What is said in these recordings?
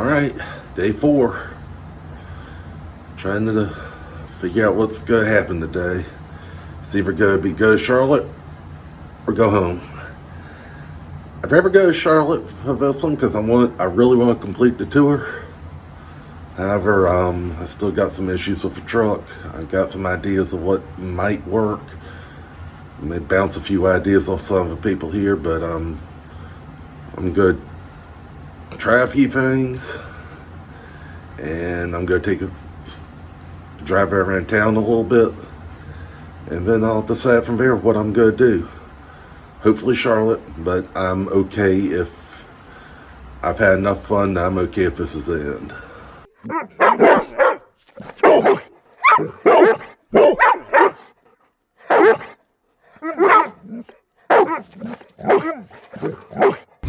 Alright, day 4. Trying to figure out what's going to happen today. It's either going to go to Charlotte or go home. I'd rather go to Charlotte for this one because I really want to complete the tour. However, I still got some issues with the truck. I got some ideas of what might work. I may bounce a few ideas off some of the people here, but I'm going to try a few things, and I'm going to take a drive around town a little bit, and then I'll decide from there what I'm going to do. Hopefully Charlotte, but I'm okay if I've had enough fun. I'm okay if this is the end.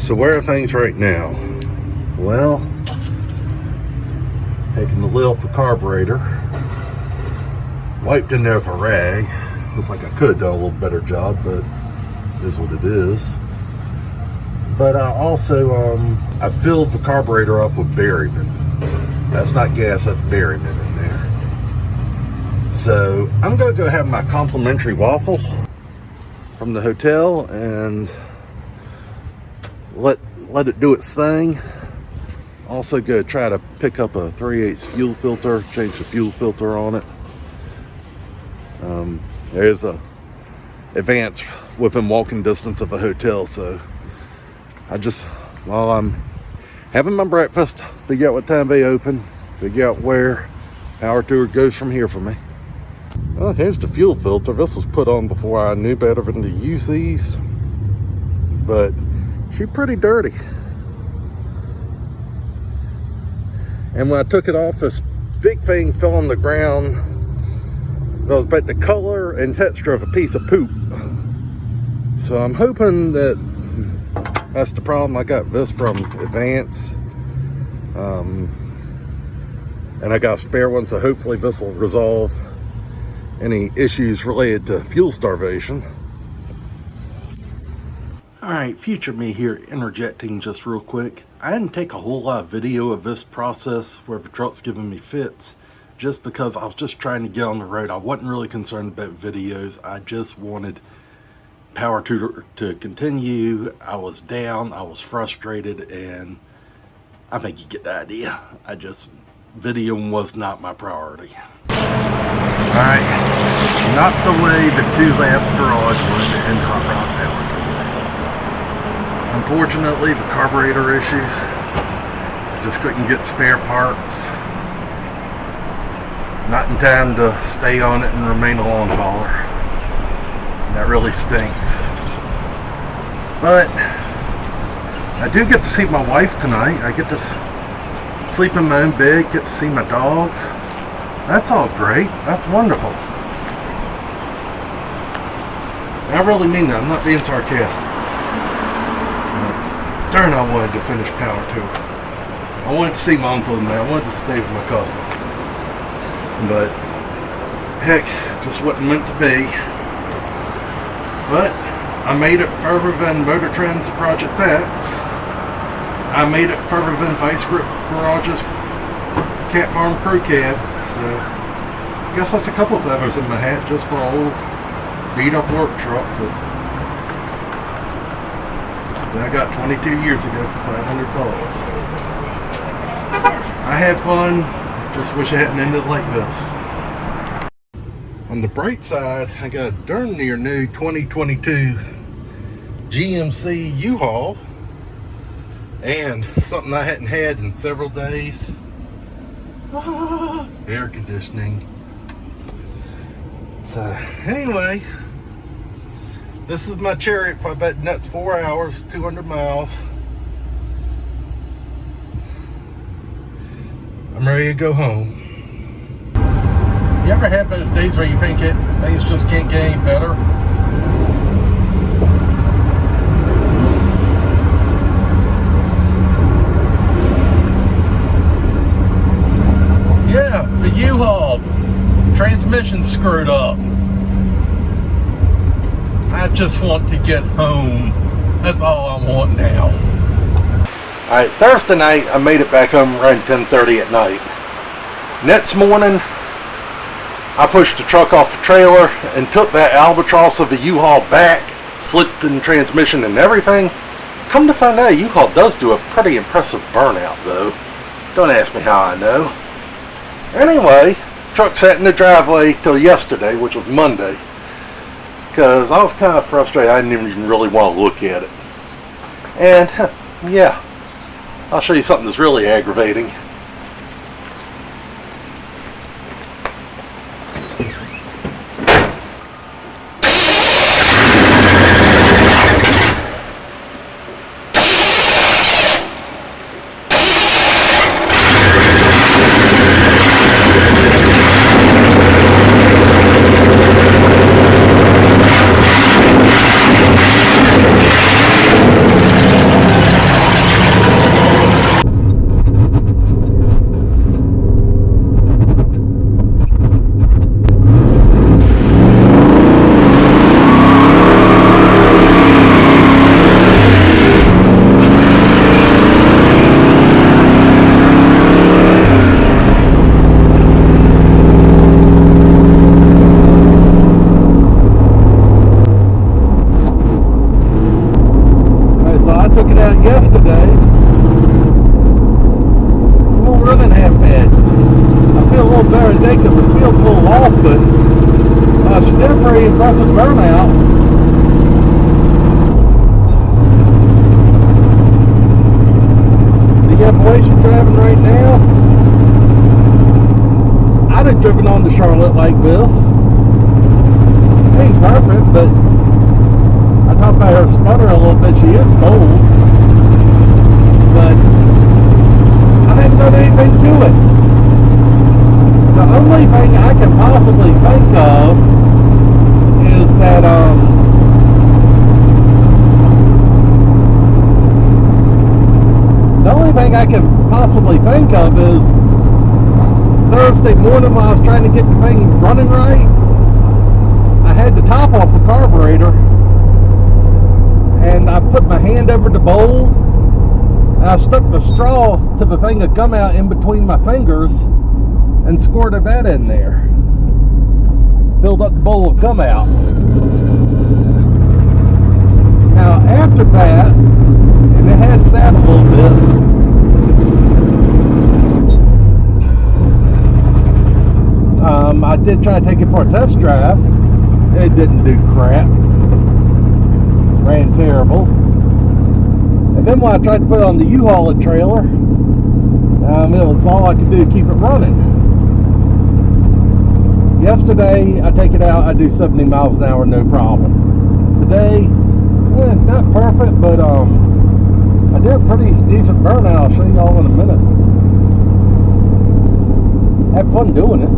So where are things right now? Well, taking the lid off the carburetor, wiped in there with a rag. Looks like I could have done a little better job, but it is what it is. But I also, I filled the carburetor up with Berryman. That's not gas, that's Berryman in there. So I'm gonna go have my complimentary waffle from the hotel and let it do its thing. Also go try to pick up a 3/8 fuel filter, change the fuel filter on it. There's a Advance within walking distance of a hotel, so while I'm having my breakfast, figure out what time they open, figure out where Power Tour goes from here for me. Well, here's the fuel filter. This was put on before I knew better than to use these, but she's pretty dirty. And when I took it off, this big thing fell on the ground. That was about the color and texture of a piece of poop. So I'm hoping that that's the problem. I got this from Advance. And I got a spare one, so hopefully this will resolve any issues related to fuel starvation. Alright, future me here interjecting just real quick. I didn't take a whole lot of video of this process where the truck's giving me fits, just because I was just trying to get on the road. I wasn't really concerned about videos. I just wanted Power Tour to continue. I was down, I was frustrated, and I think you get the idea. Videoing was not my priority. Alright, not the way the Two Labs garage was to end Hot Rod Power Tour. Unfortunately, the carburetor issues, I just couldn't get spare parts. Not in time to stay on it and remain a long hauler. And that really stinks. But I do get to see my wife tonight. I get to sleep in my own bed, get to see my dogs. That's all great. That's wonderful. And I really mean that. I'm not being sarcastic. But darn, I wanted to finish Power Tour. I wanted to see my uncle tonight. I wanted to stay with my cousin. But heck, just wasn't meant to be. But I made it further than Motor Trend's Project X. I made it further than Vice Grip Garage's Cat Farm Crew Cab. So I guess that's a couple of feathers in my hat just for an old beat up work truck that I got 22 years ago for $500. I had fun. Just wish it hadn't ended like this. On the bright side, I got a darn near new 2022 GMC U-Haul, and something I hadn't had in several days. Air conditioning. So anyway, this is my Chariot for about that's 4 hours, 200 miles. I'm ready to go home. You ever have those days where you think things just can't get any better? Yeah, the U-Haul transmission screwed up. I just want to get home. That's all I want now. Alright, Thursday night I made it back home around 10:30 at night. Next morning I pushed the truck off the trailer and took that albatross of a U-Haul back, slipped in transmission and everything. Come to find out, U-Haul does do a pretty impressive burnout though. Don't ask me how I know. Anyway, truck sat in the driveway till yesterday, which was Monday, because I was kind of frustrated. I didn't even really want to look at it. And yeah, I'll show you something that's really aggravating. Yesterday, it won't running half bad. I feel a little better today because it feels a little off, but still pretty impressive burnout. The Appalachian driving right now, I'd have driven on to Charlotte like this. It ain't perfect, but I talked about her sputtering a little bit. She is cold. But I haven't done anything to it. The only thing I can possibly think of is that the only thing I can possibly think of is Thursday morning when I was trying to get the thing running right, I had the top off the carburetor and I put my hand over the bowl. I stuck the straw to the thing that come out in between my fingers and squirted that in there. Filled up the bowl of gum out. Now after that, and it had sat a little bit, I did try to take it for a test drive. It didn't do crap. Ran terrible. And then when I tried to put it on the U-Haul trailer, it was all I could do to keep it running. Yesterday, I take it out, I do 70 miles an hour, no problem. Today, not perfect, but I did a pretty decent burnout. I'll show you all in a minute. Had fun doing it.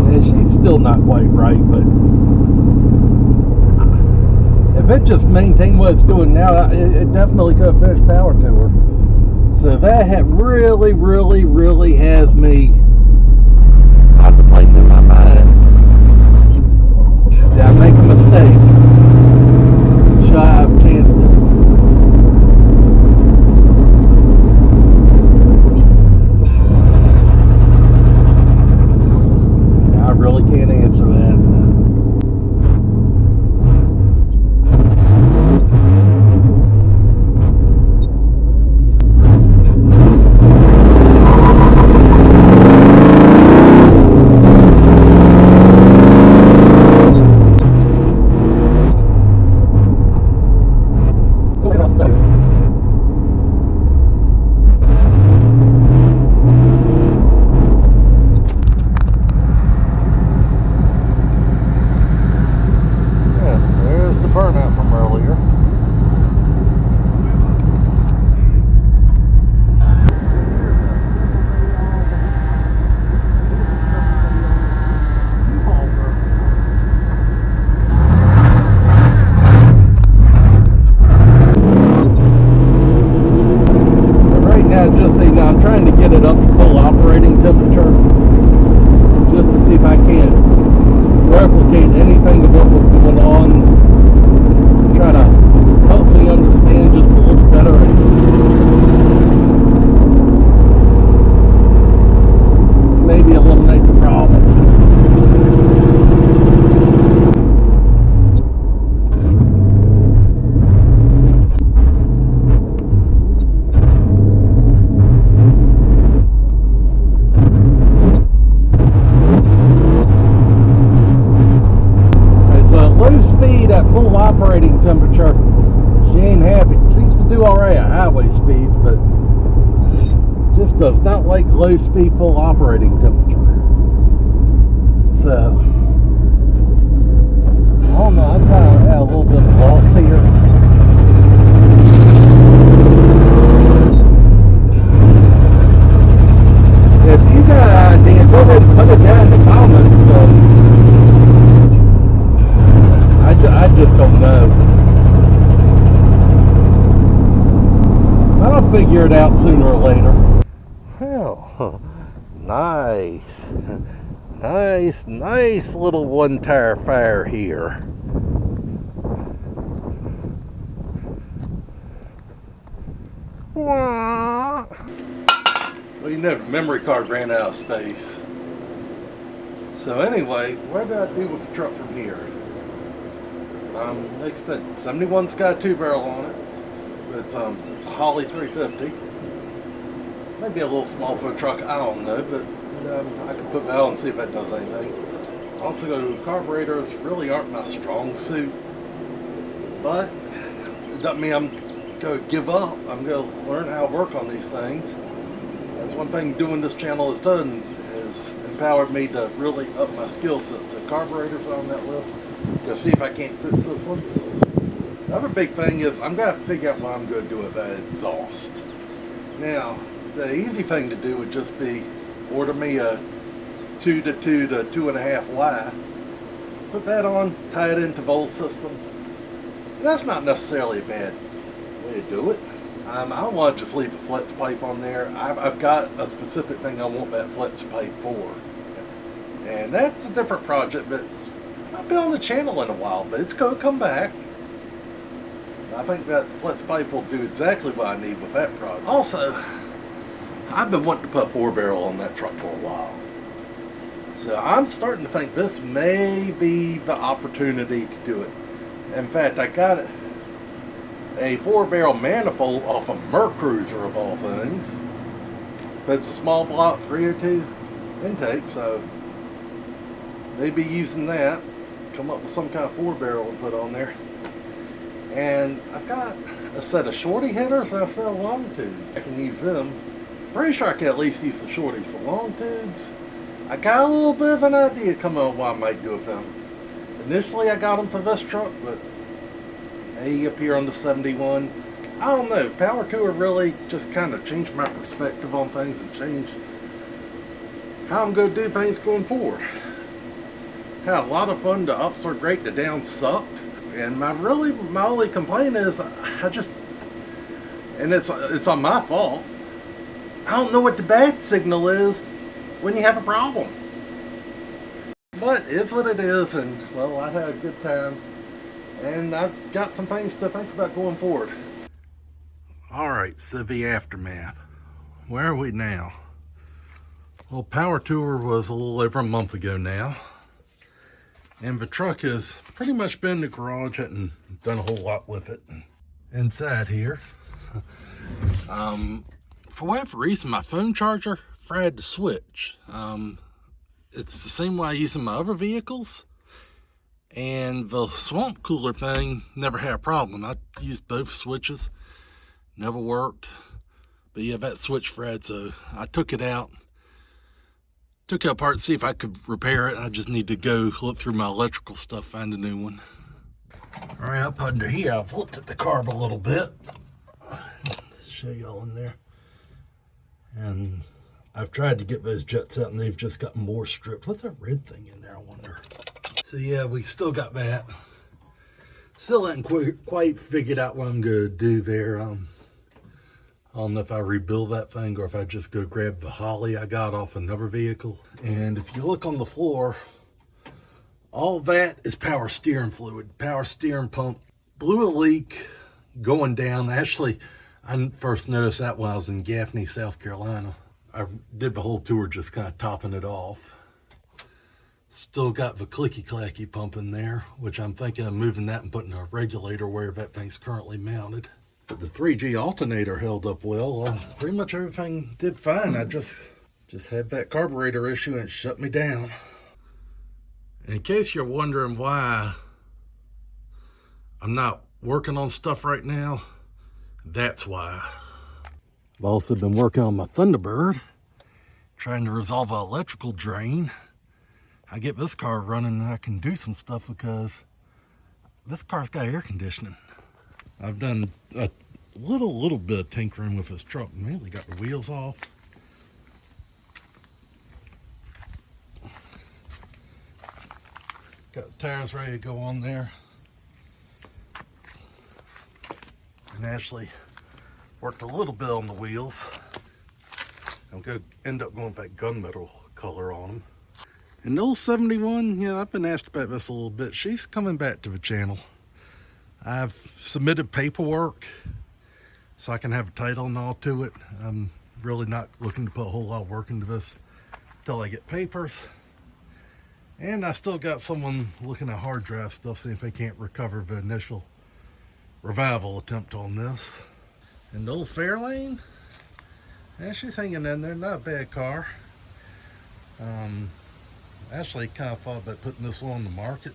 Yeah, she's still not quite right, but if it just maintained what it's doing now, it definitely could have finished power to her. So that really has me contemplating in my mind. Did I make a mistake? Should I have chanced it? I really can't answer that. So it's not like low speed full operating temperature. So I don't know, I kind of had a little bit of loss here. If you got an idea, go ahead and put it down in the comments. I just don't know. I'll figure it out sooner or later. Well, nice. Nice little one tire fire here. Well, you know, the memory card ran out of space. So anyway, what do I do with the truck from here? Like I said, 71's got a 2-barrel on it. It's a Holly 350. Maybe a little small for a truck, I don't know, but I can put that on and see if that does anything. Also, carburetors really aren't my strong suit, but it doesn't mean I'm going to give up. I'm going to learn how to work on these things. That's one thing doing this channel has done, is empowered me to really up my skill set. So carburetors are on that list. Go see if I can't fix this one. The other big thing is I'm going to figure out what I'm going to do with that exhaust. Now, the easy thing to do would just be order me a 2 to 2 to 2.5 Y. Put that on, tie it into Volt system. And that's not necessarily a bad way to do it. I don't want to just leave a flex pipe on there. I've got a specific thing I want that flex pipe for. And that's a different project that's not been on the channel in a while, but it's going to come back. I think that flex pipe will do exactly what I need with that project. Also, I've been wanting to put a 4-barrel on that truck for a while. So I'm starting to think this may be the opportunity to do it. In fact, I got a 4-barrel manifold off a Mercruiser of all things. But it's a small block 302 intake, so maybe using that, come up with some kind of 4-barrel to put on there. And I've got a set of shorty headers that I sell long tubes. I can use them. Pretty sure I can at least use the shorties. For long tubes, I got a little bit of an idea coming on what I might do with them. Initially I got them for this truck, but up here on the 71, I don't know, Power Tour really just kind of changed my perspective on things and changed how I'm going to do things going forward. Had a lot of fun. The ups are great, the downs sucked. And my only complaint is and it's on my fault, I don't know what the bad signal is when you have a problem. But it's what it is, and well, I had a good time, and I've got some things to think about going forward. Alright, so the aftermath. Where are we now? Well, Power Tour was a little over a month ago now. And the truck has pretty much been in the garage, hadn't done a whole lot with it. Inside here, for whatever reason, my phone charger fried the switch. It's the same way I use in my other vehicles. And the swamp cooler thing never had a problem. I used both switches, never worked. But yeah, that switch fried, so I took it out. Took it apart to see if I could repair it. I just need to go look through my electrical stuff, find a new one. All right, up under here, I've looked at the carb a little bit. Let's show y'all in there. And I've tried to get those jets out, and they've just gotten more stripped. What's that red thing in there, I wonder? So yeah, we still got that. Still haven't quite figured out what I'm going to do there. I don't know if I rebuild that thing or if I just go grab the Holly I got off another vehicle. And if you look on the floor, all that is power steering fluid. Power steering pump blew a leak going down. Actually, I first noticed that when I was in Gaffney, South Carolina. I did the whole tour just kind of topping it off. Still got the clicky-clacky pump in there, which I'm thinking of moving that and putting a regulator where that thing's currently mounted. But the 3G alternator held up well. Pretty much everything did fine. I just had that carburetor issue and it shut me down. In case you're wondering why I'm not working on stuff right now, that's why. I've also been working on my Thunderbird, trying to resolve an electrical drain. I get this car running and I can do some stuff because this car's got air conditioning. I've done a little bit of tinkering with this truck, mainly got the wheels off. Got the tires ready to go on there. And actually worked a little bit on the wheels. I'm going to end up going with that gunmetal color on them. And the old 71, yeah, I've been asked about this a little bit. She's coming back to the channel. I've submitted paperwork so I can have a title and all to it. I'm really not looking to put a whole lot of work into this until I get papers. And I still got someone looking at hard drive stuff, seeing if they can't recover the initial revival attempt on this. And the old Fairlane, yeah, she's hanging in there, not a bad car. Actually kind of thought about putting this one on the market.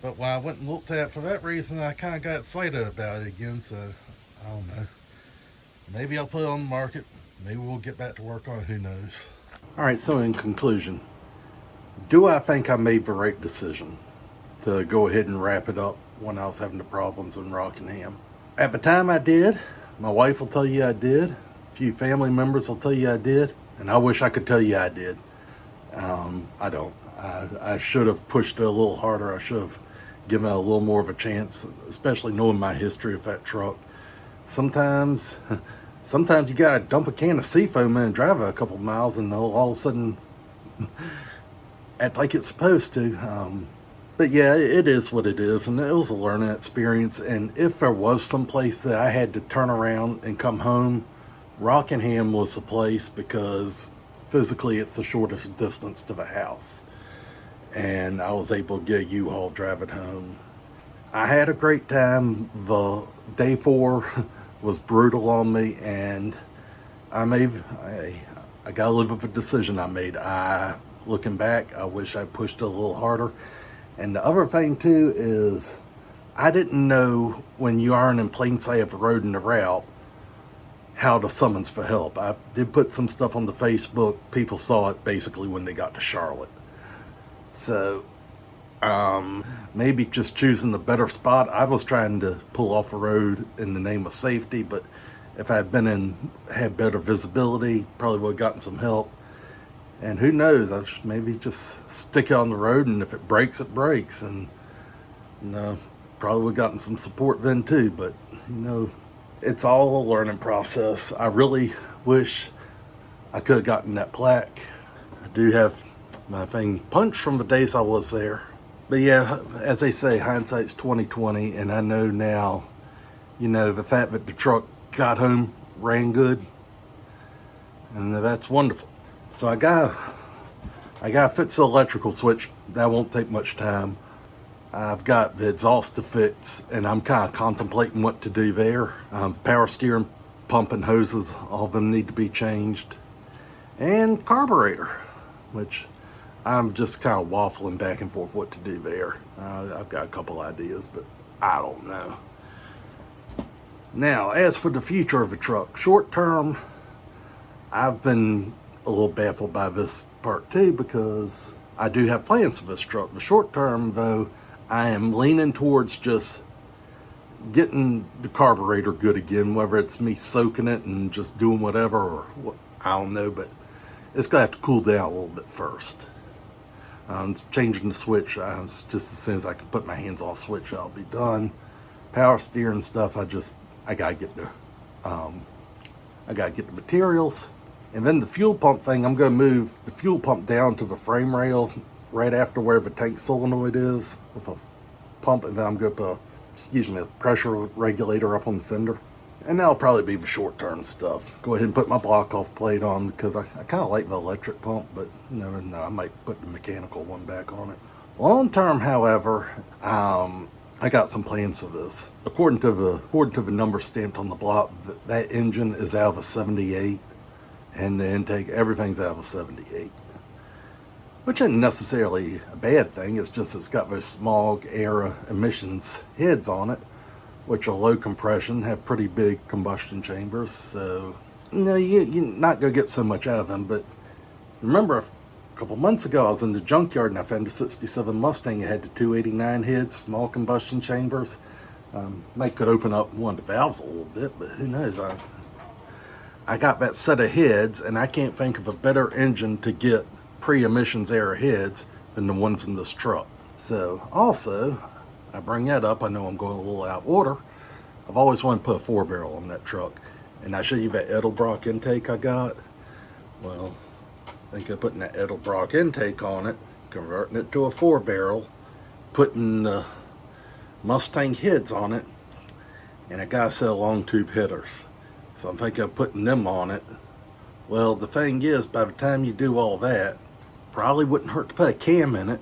But when I went and looked at it for that reason, I kind of got excited about it again, so I don't know. Maybe I'll put it on the market. Maybe we'll get back to work on it, who knows. Alright, so in conclusion, do I think I made the right decision to go ahead and wrap it up when I was having the problems in Rockingham? At the time I did. My wife will tell you I did. A few family members will tell you I did. And I wish I could tell you I did. I don't. I should have pushed it a little harder. I should have given it a little more of a chance, especially knowing my history of that truck. Sometimes you gotta dump a can of seafoam in and drive it a couple miles and they'll all of a sudden act like it's supposed to. But yeah, it is what it is, and it was a learning experience. And if there was some place that I had to turn around and come home, Rockingham was the place, because physically it's the shortest distance to the house. And I was able to get a U-Haul, drive it home. I had a great time. The day 4 was brutal on me, and I gotta live with the decision I made. Looking back, I wish I pushed it a little harder. And the other thing too is, I didn't know when you aren't in plain sight of the road and the route how to summons for help. I did put some stuff on the Facebook. People saw it basically when they got to Charlotte. So maybe just choosing the better spot. I was trying to pull off the road in the name of safety, but if I had had better visibility, probably would have gotten some help. And who knows, I should maybe just stick it on the road, and if it breaks, it breaks. And probably would have gotten some support then too, but it's all a learning process. I really wish I could have gotten that plaque. I do have my thing punched from the days I was there. But yeah, as they say, hindsight's 20/20, and I know now, the fact that the truck got home, ran good, and that's wonderful. So I gotta fix the electrical switch. That won't take much time. I've got the exhaust to fix, and I'm kind of contemplating what to do there. Power steering, pump and hoses, all of them need to be changed. And carburetor, which I'm just kind of waffling back and forth what to do there. I've got a couple ideas, but I don't know. Now, as for the future of the truck, short term, I've been a little baffled by this part too, because I do have plans for this truck. The short term though, I am leaning towards just getting the carburetor good again, whether it's me soaking it and just doing whatever, or what, I don't know, but it's gonna have to cool down a little bit first. Changing the switch, just as soon as I can put my hands off switch, I'll be done. Power steering stuff, I gotta get the materials. And then the fuel pump thing, I'm going to move the fuel pump down to the frame rail right after where the tank solenoid is with a pump, and then I'm going to put a pressure regulator up on the fender. And that'll probably be the short-term stuff. Go ahead and put my block-off plate on, because I kind of like the electric pump, but no, I might put the mechanical one back on it. Long-term, however, I got some plans for this. According to the number stamped on the block, that engine is out of a 78. And the intake, everything's out of a 78. Which isn't necessarily a bad thing, it's just it's got those smog, air, emissions heads on it. which are low compression, have pretty big combustion chambers. So, you're not going to get so much out of them. But remember, a couple months ago, I was in the junkyard and I found a 67 Mustang. It had the 289 heads, small combustion chambers. They could open up one of the valves a little bit, but who knows? I got that set of heads, and I can't think of a better engine to get pre-emissions era heads than the ones in this truck. So, also, I bring that up. I know I'm going a little out of order. I've always wanted to put a 4-barrel on that truck. And I showed you that Edelbrock intake I got. Well, I think of putting that Edelbrock intake on it, converting it to a 4-barrel, putting Mustang heads on it, and I got a set of long tube headers. So I'm thinking of putting them on it. Well, the thing is, by the time you do all that, probably wouldn't hurt to put a cam in it.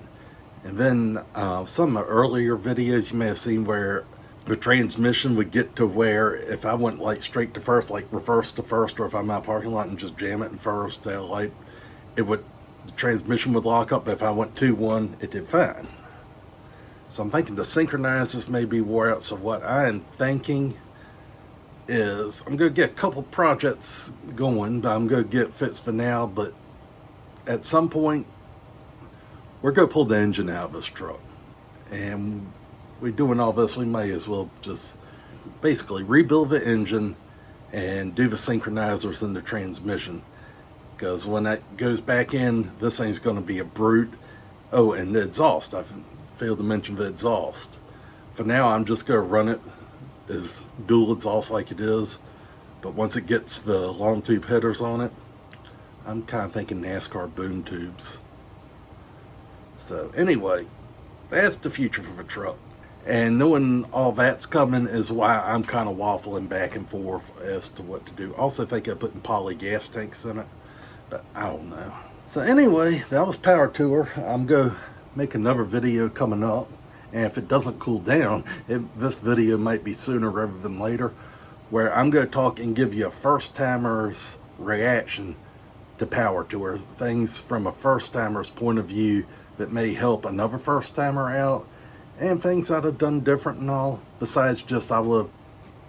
And then some of the earlier videos you may have seen where the transmission would get to where if I went like straight to first, like reverse to first, or if I'm out parking lot and just jam it in first, the transmission would lock up. But if I went 2-1, it did fine. So I'm thinking the synchronizers may be wore out. So what I am thinking is I'm going to get a couple projects going, but I'm going to get fits for now. But at some point, we're going to pull the engine out of this truck. And we're doing all this, we may as well just basically rebuild the engine and do the synchronizers in the transmission. Because when that goes back in, this thing's going to be a brute. Oh, and the exhaust. I failed to mention the exhaust. For now, I'm just going to run it as dual exhaust like it is. But once it gets the long tube headers on it, I'm kind of thinking NASCAR boom tubes. So anyway, that's the future for the truck. And knowing all that's coming is why I'm kind of waffling back and forth as to what to do. Also think of putting poly gas tanks in it, but I don't know. So anyway, that was Power Tour. I'm going to make another video coming up. And if it doesn't cool down, this video might be sooner rather than later, where I'm going to talk and give you a first-timer's reaction to Power Tour. Things from a first-timer's point of view that may help another first-timer out. And things I'd have done different and all. Besides just I would have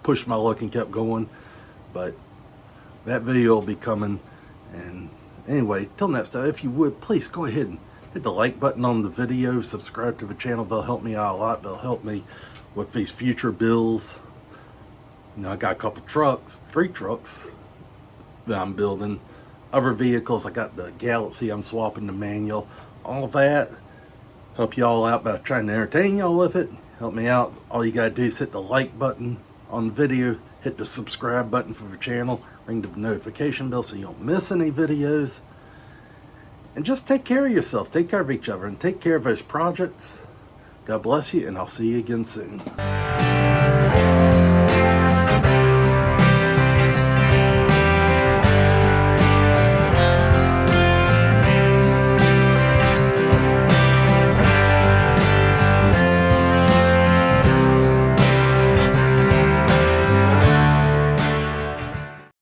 pushed my luck and kept going. But that video will be coming. And anyway, till next time, if you would, please go ahead and hit the like button on the video. Subscribe to the channel. They'll help me out a lot. They'll help me with these future builds. I got a couple trucks, 3 trucks that I'm building. Other vehicles, I got the Galaxy I'm swapping the manual. All that. Help y'all out by trying to entertain y'all with it. Help me out. All you gotta do is hit the like button on the video, hit the subscribe button for the channel, ring the notification bell so you don't miss any videos. And just take care of yourself, take care of each other, and take care of those projects. God bless you, and I'll see you again soon.